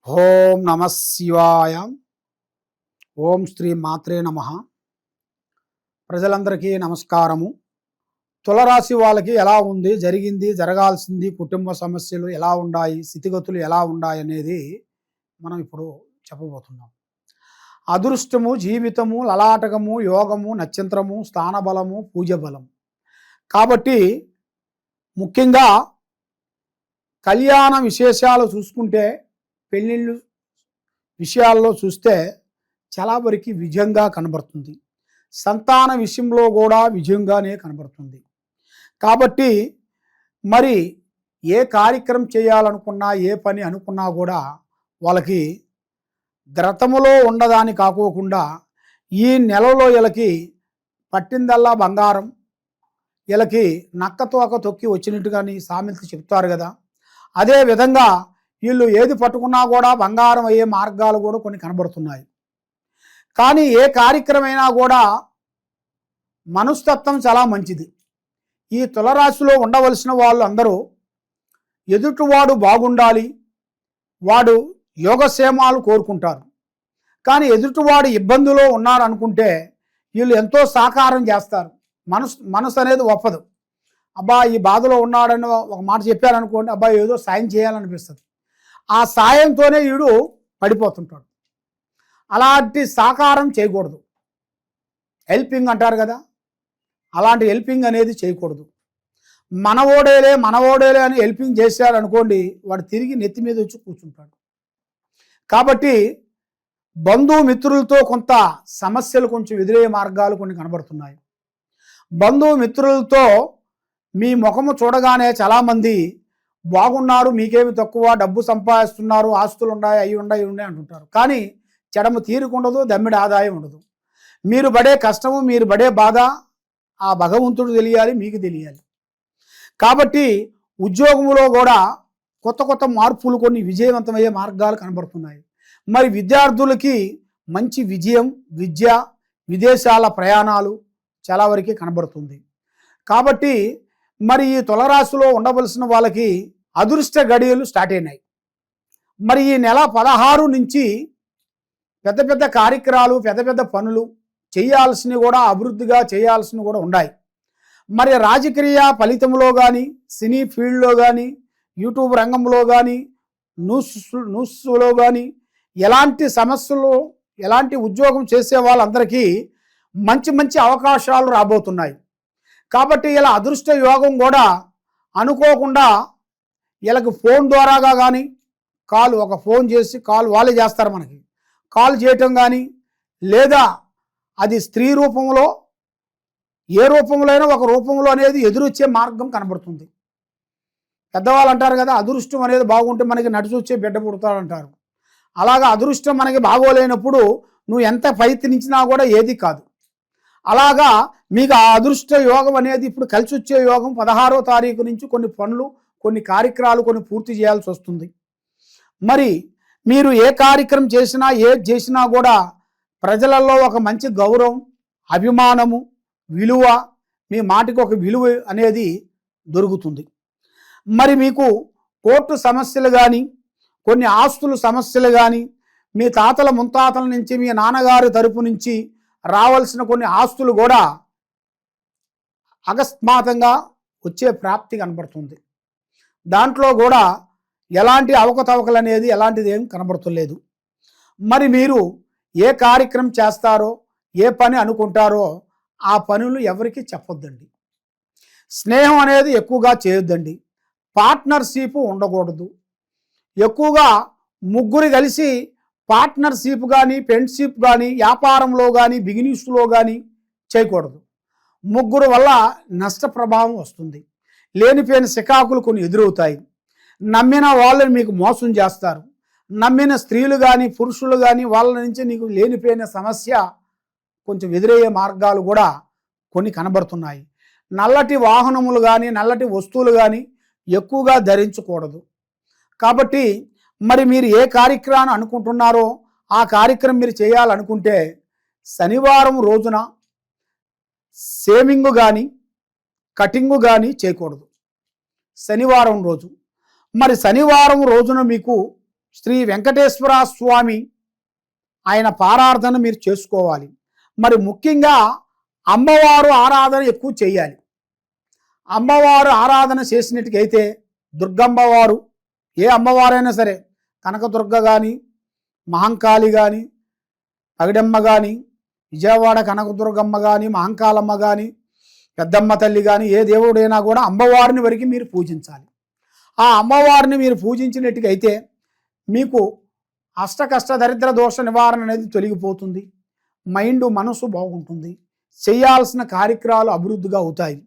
ఓం నమ శివాయ. ఓం శ్రీ మాత్రే నమ. ప్రజలందరికీ నమస్కారము. తులరాశి వాళ్ళకి ఎలా ఉంది, జరిగింది, జరగాల్సింది, కుటుంబ సమస్యలు ఎలా ఉన్నాయి, స్థితిగతులు ఎలా ఉన్నాయి అనేది మనం ఇప్పుడు చెప్పబోతున్నాం. అదృష్టము, జీవితము, లలాటకము, యోగము, నక్షత్రము, స్థానబలము, పూజ బలము. కాబట్టి ముఖ్యంగా కళ్యాణ విశేషాలు చూసుకుంటే, పెళ్ళిళ్ళు విషయాల్లో చూస్తే చాలా వరకు విజయంగా కనబడుతుంది. సంతాన విషయంలో కూడా విజయంగానే కనబడుతుంది. కాబట్టి మరి ఏ కార్యక్రమం చేయాలనుకున్నా, ఏ పని అనుకున్నా కూడా వాళ్ళకి గ్రతములో ఉండదాని కాకోకుండా ఈ నెలలో వీళ్ళకి పట్టిందల్లా బంగారం, వీళ్ళకి నక్కతోక తొక్కి వచ్చినట్టుగాని సామెత చెప్తారు కదా. అదే విధంగా వీళ్ళు ఏది పట్టుకున్నా కూడా బంగారం అయ్యే మార్గాలు కూడా కొన్ని కనబడుతున్నాయి. కానీ ఏ కార్యక్రమైనా కూడా మనస్తత్వం చాలా మంచిది. ఈ తులరాశిలో ఉండవలసిన వాళ్ళు అందరూ ఎదుటివాడు బాగుండాలి, వాడు యోగక్షేమాలు కోరుకుంటారు. కానీ ఎదుటివాడు ఇబ్బందులో ఉన్నాడు అనుకుంటే వీళ్ళు ఎంతో సహకారం చేస్తారు. మనసు అనేది ఒప్పదు. అబ్బా ఈ బాధలో ఉన్నాడని ఒక మాట చెప్పారనుకోండి, అబ్బా ఏదో సాయం చేయాలనిపిస్తుంది. ఆ సాయంతోనే వీడు పడిపోతుంటాడు. అలాంటి సహకారం చేయకూడదు. హెల్పింగ్ అంటారు కదా, అలాంటి హెల్పింగ్ అనేది చేయకూడదు. మనవోడేలే అని హెల్పింగ్ చేశాడు అనుకోండి, వాడు తిరిగి నెత్తి మీద వచ్చి కూర్చుంటాడు. కాబట్టి బంధుమిత్రులతో కొంత సమస్యలు కొంచెం ఎదురయ్యే మార్గాలు కొన్ని కనబడుతున్నాయి. బంధుమిత్రులతో మీ ముఖము చూడగానే చాలామంది బాగున్నారు, మీకేమి తక్కువ, డబ్బు సంపాదిస్తున్నారు, ఆస్తులు ఉన్నాయి, అవి ఉన్నాయి అంటుంటారు. కానీ చెడము తీరుకుండదు, దమ్మిడి ఆదాయం ఉండదు. మీరు పడే కష్టము, మీరు పడే బాధ ఆ భగవంతుడు తెలియాలి, మీకు తెలియాలి. కాబట్టి ఉద్యోగంలో కూడా కొత్త మార్పులు, కొన్ని విజయవంతమయ్యే మార్గాలు కనబడుతున్నాయి. మరి విద్యార్థులకి మంచి విజయం, విద్య, విదేశాల ప్రయాణాలు చాలా వరకు కనబడుతుంది. కాబట్టి మరి ఈ తులరాశిలో ఉండవలసిన వాళ్ళకి అదృష్ట గడియలు స్టార్ట్ అయినాయి. మరి ఈ నెల 16 నుంచి పెద్ద కార్యక్రమాలు, పెద్ద పనులు చేయాల్సినవి కూడా, అభివృద్ధిగా చేయాల్సినవి కూడా ఉన్నాయి. మరి రాజకీయ ఫలితంలో కానీ, సినీ ఫీల్డ్లో కానీ, యూట్యూబ్ రంగంలో కానీ, న్యూస్లో కానీ ఎలాంటి సమస్యలు, ఎలాంటి ఉద్యోగం చేసే వాళ్ళందరికీ మంచి అవకాశాలు రాబోతున్నాయి. కాబట్టి ఇలా అదృష్ట యోగం కూడా అనుకోకుండా వీళ్ళకి ఫోన్ ద్వారాగా కానీ, ఒక ఫోన్ చేసి వాళ్ళే చేస్తారు. మనకి కాల్ చేయటం కానీ, లేదా అది స్త్రీ రూపంలో, ఏ రూపంలో అయినా ఒక రూపంలో అనేది ఎదురొచ్చే మార్గం కనబడుతుంది. పెద్దవాళ్ళు అంటారు కదా, అదృష్టం అనేది బాగుంటే మనకి నడిచొచ్చే బిడ్డ పుడతాడంటారు. అలాగా అదృష్టం మనకి బాగోలేనప్పుడు నువ్వు ఎంత ప్రయత్నించినా కూడా ఏది కాదు. అలాగా మీకు ఆ అదృష్ట యోగం అనేది ఇప్పుడు కలిసి వచ్చే యోగం 16వ తారీఖు నుంచి కొన్ని పనులు, కొన్ని కార్యక్రమాలు కొన్ని పూర్తి చేయాల్సి వస్తుంది. మరి మీరు ఏ కార్యక్రమం చేసినా, ఏది చేసినా కూడా ప్రజలలో ఒక మంచి గౌరవం, అభిమానము, విలువ, మీ మాటకి ఒక విలువ అనేది దొరుకుతుంది. మరి మీకు కోర్టు సమస్యలు కానీ, కొన్ని ఆస్తుల సమస్యలు కానీ, మీ తాతల ముత్తాతల నుంచి, మీ నాన్నగారి తరపు నుంచి రావాల్సిన కొన్ని ఆస్తులు కూడా అకస్మాత్తుగా వచ్చే ప్రాప్తి కనబడుతుంది. దాంట్లో కూడా ఎలాంటి అవకతవకలు అనేది ఎలాంటిది ఏం కనబడుతులేదు. మరి మీరు ఏ కార్యక్రమం చేస్తారో, ఏ పని అనుకుంటారో ఆ పనులు ఎవరికి చెప్పొద్దండి. స్నేహం అనేది ఎక్కువగా చేయొద్దండి. పార్ట్నర్షిప్ ఉండకూడదు. ఎక్కువగా ముగ్గురు కలిసి పార్ట్నర్షిప్ కానీ, ఫ్రెండ్షిప్ కానీ, వ్యాపారంలో కానీ, బిజినెస్లో కానీ చేయకూడదు. ముగ్గురు వల్ల నష్ట ప్రభావం వస్తుంది. లేనిపోయిన సికాకులు కొన్ని ఎదురవుతాయి. నమ్మిన వాళ్ళని మీకు మోసం చేస్తారు. నమ్మిన స్త్రీలు కానీ, పురుషులు కానీ వాళ్ళ నుంచి నీకు లేనిపోయిన సమస్య కొంచెం ఎదురయ్యే మార్గాలు కూడా కొన్ని కనబడుతున్నాయి. నల్లటి వాహనములు కానీ, నల్లటి వస్తువులు కానీ ఎక్కువగా ధరించకూడదు. కాబట్టి మరి మీరు ఏ కార్యక్రమాన్ని అనుకుంటున్నారో ఆ కార్యక్రమం మీరు చేయాలనుకుంటే శనివారం రోజున షేవింగ్ కానీ, కటింగ్ కానీ చేయకూడదు. శనివారం రోజు మరి శనివారం రోజున మీకు శ్రీ వెంకటేశ్వర స్వామి ఆయన పారార్థన మీరు చేసుకోవాలి. మరి ముఖ్యంగా అమ్మవారు ఆరాధన ఎక్కువ చేయాలి. అమ్మవారు ఆరాధన చేసినట్టుకైతే దుర్గమ్మవారు, ఏ అమ్మవారైనా సరే, కనకదుర్గ కానీ, మహంకాళి కానీ, పగిడమ్మ కానీ, విజయవాడ కనకదుర్గమ్మ కానీ, మహంకాళమ్మ కానీ, పెద్దమ్మ తల్లి కానీ, ఏ దేవుడైనా కూడా అమ్మవారిని వరకు మీరు పూజించాలి. ఆ అమ్మవారిని మీరు పూజించినట్టుకైతే మీకు అష్టకష్ట దరిద్ర దోష నివారణ అనేది తొలగిపోతుంది. మైండ్ మనసు బాగుంటుంది. చేయాల్సిన కార్యక్రమాలు అభివృద్ధిగా అవుతాయి.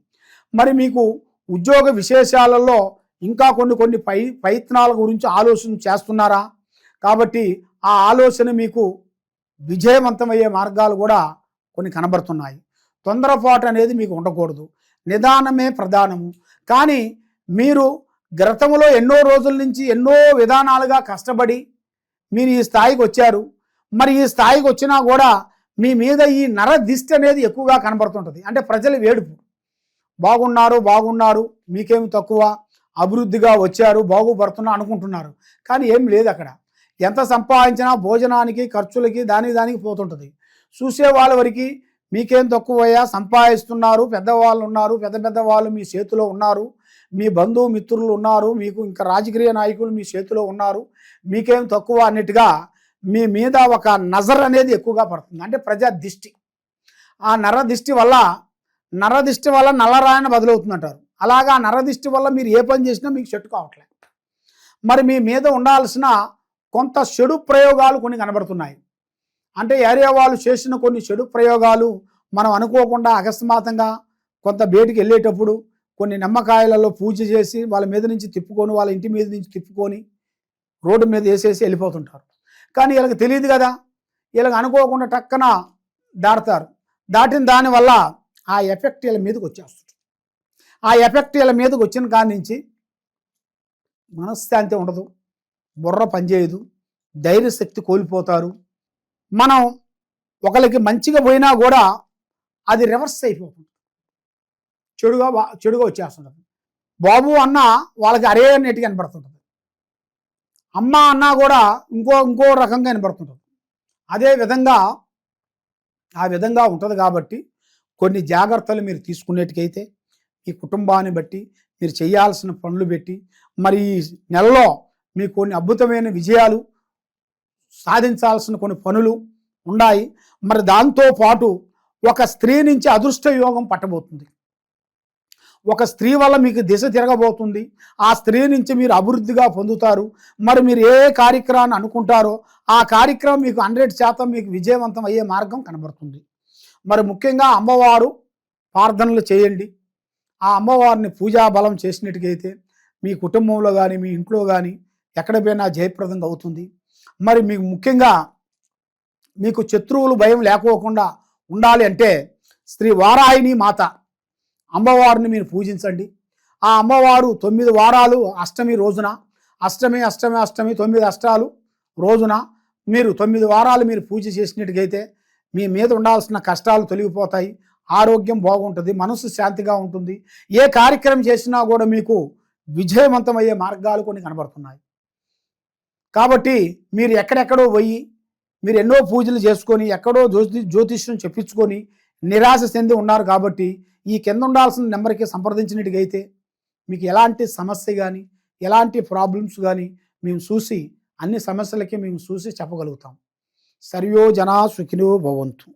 మరి మీకు ఉద్యోగ విశేషాలలో ఇంకా కొన్ని ప్రయత్నాల గురించి ఆలోచన చేస్తున్నారా? కాబట్టి ఆ ఆలోచన మీకు విజయవంతమయ్యే మార్గాలు కూడా కొన్ని కనబడుతున్నాయి. తొందరపాటు అనేది మీకు ఉండకూడదు. నిదానమే ప్రధానము. కానీ మీరు గతంలో ఎన్నో రోజుల నుంచి ఎన్నో విధానాలుగా కష్టపడి మీరు ఈ స్థాయికి వచ్చారు. మరి ఈ స్థాయికి వచ్చినా కూడా మీ మీద ఈ నర దిష్టి అనేది ఎక్కువగా కనబడుతుంటుంది. అంటే ప్రజలు వేడుపు, బాగున్నారు, మీకేమి తక్కువ, అభివృద్ధిగా వచ్చారు, బాగుపడుతున్నా అనుకుంటున్నారు. కానీ ఏం లేదు. అక్కడ ఎంత సంపాదించినా భోజనానికి, ఖర్చులకి, దానికి పోతుంటుంది. చూసే వాళ్ళ వరకు మీకేం తక్కువయ్యా, సంపాదిస్తున్నారు, పెద్దవాళ్ళు ఉన్నారు, పెద్ద వాళ్ళు మీ చేతిలో ఉన్నారు, మీ బంధువు మిత్రులు ఉన్నారు, మీకు ఇంకా రాజకీయ నాయకులు మీ చేతిలో ఉన్నారు, మీకేం తక్కువ అన్నట్టుగా మీ మీద ఒక నజర్ అనేది ఎక్కువగా పడుతుంది. అంటే ప్రజా దిష్టి. ఆ నరదిష్టి వల్ల నల్లరాయన బదులవుతుందంటారు. అలాగా నరదిష్టి వల్ల మీరు ఏ పని చేసినా మీకు చెట్టు కావట్లేదు. మరి మీ మీద ఉండాల్సిన కొంత చెడు ప్రయోగాలు కొన్ని కనబడుతున్నాయి. అంటే ఏరియా వాళ్ళు చేసిన కొన్ని చెడు ప్రయోగాలు మనం అనుకోకుండా అకస్మాత్తుగా కొంత బయటికి వెళ్ళేటప్పుడు కొన్ని నిమ్మకాయలలో పూజ చేసి వాళ్ళ మీద నుంచి తిప్పుకొని, వాళ్ళ ఇంటి మీద నుంచి తిప్పుకొని రోడ్డు మీద వేసేసి వెళ్ళిపోతుంటారు. కానీ వీళ్ళకి తెలియదు కదా. వీళ్ళకి అనుకోకుండా టక్కన దాటుతారు. దాటిన దానివల్ల ఆ ఎఫెక్ట్ వీళ్ళ మీదకి వచ్చేస్తుంది. ఆ ఎఫెక్ట్ వీళ్ళ మీదకి వచ్చిన కాడి నుంచి మనశ్శాంతి ఉండదు, బుర్ర పనిచేయదు, ధైర్యశక్తి కోల్పోతారు. మనం ఒకరికి మంచిగా పోయినా కూడా అది రివర్స్ అయిపోతుంది, చెడుగా వచ్చేస్తుంటుంది. బాబు అన్న వాళ్ళకి అరే అన్నట్టుగా కనబడుతుంటుంది. అమ్మ అన్నా కూడా ఇంకో రకంగా కనబడుతుంటుంది. అదే విధంగా ఆ విధంగా ఉంటుంది. కాబట్టి కొన్ని జాగ్రత్తలు మీరు తీసుకునేట్టుకైతే ఈ కుటుంబాన్ని బట్టి మీరు చేయాల్సిన పనులు పెట్టి మరి ఈ నెలలో మీకు కొన్ని అద్భుతమైన విజయాలు సాధించాల్సిన కొన్ని పనులు ఉన్నాయి. మరి దాంతోపాటు ఒక స్త్రీ నుంచి అదృష్ట యోగం పట్టబోతుంది. ఒక స్త్రీ వల్ల మీకు దిశ తిరగబోతుంది. ఆ స్త్రీ నుంచి మీరు అభివృద్ధిగా పొందుతారు. మరి మీరు ఏ కార్యక్రమాన్ని అనుకుంటారో ఆ కార్యక్రమం మీకు 100% మీకు విజయవంతం అయ్యే మార్గం కనబడుతుంది. మరి ముఖ్యంగా అమ్మవారు ప్రార్థనలు చేయండి. ఆ అమ్మవారిని పూజా బలం చేసినట్టుకైతే మీ కుటుంబంలో కానీ, మీ ఇంట్లో కానీ ఎక్కడ పోయినా జయప్రదంగా అవుతుంది. మరి మీకు ముఖ్యంగా మీకు శత్రువులు భయం లేకోకుండా ఉండాలి అంటే శ్రీ వారాహిని మాత అమ్మవారిని మీరు పూజించండి. ఆ అమ్మవారు 9 వారాలు అష్టమి రోజున, అష్టమి 9 అష్టాలు రోజున మీరు 9 వారాలు మీరు పూజ చేసినట్టుకైతే మీ మీద ఉండాల్సిన కష్టాలు తొలగిపోతాయి. ఆరోగ్యం బాగుంటుంది, మనసు శాంతిగా ఉంటుంది. ఏ కార్యక్రమం చేసినా కూడా మీకు విజయవంతమయ్యే మార్గాలు కొన్ని కనబడుతున్నాయి. కాబట్టి మీరు ఎక్కడెక్కడో పోయి మీరు ఎన్నో పూజలు చేసుకొని ఎక్కడో జ్యోతిష్యం చెప్పించుకొని నిరాశ చెంది ఉన్నారు. కాబట్టి ఈ కింద ఉండాల్సిన నెంబర్కి సంప్రదించినట్టుగైతే మీకు ఎలాంటి సమస్య కానీ, ఎలాంటి ప్రాబ్లమ్స్ కానీ మేము చూసి అన్ని సమస్యలకి మేము చూసి చెప్పగలుగుతాం. సర్వో జనా సుఖినో భవంతు.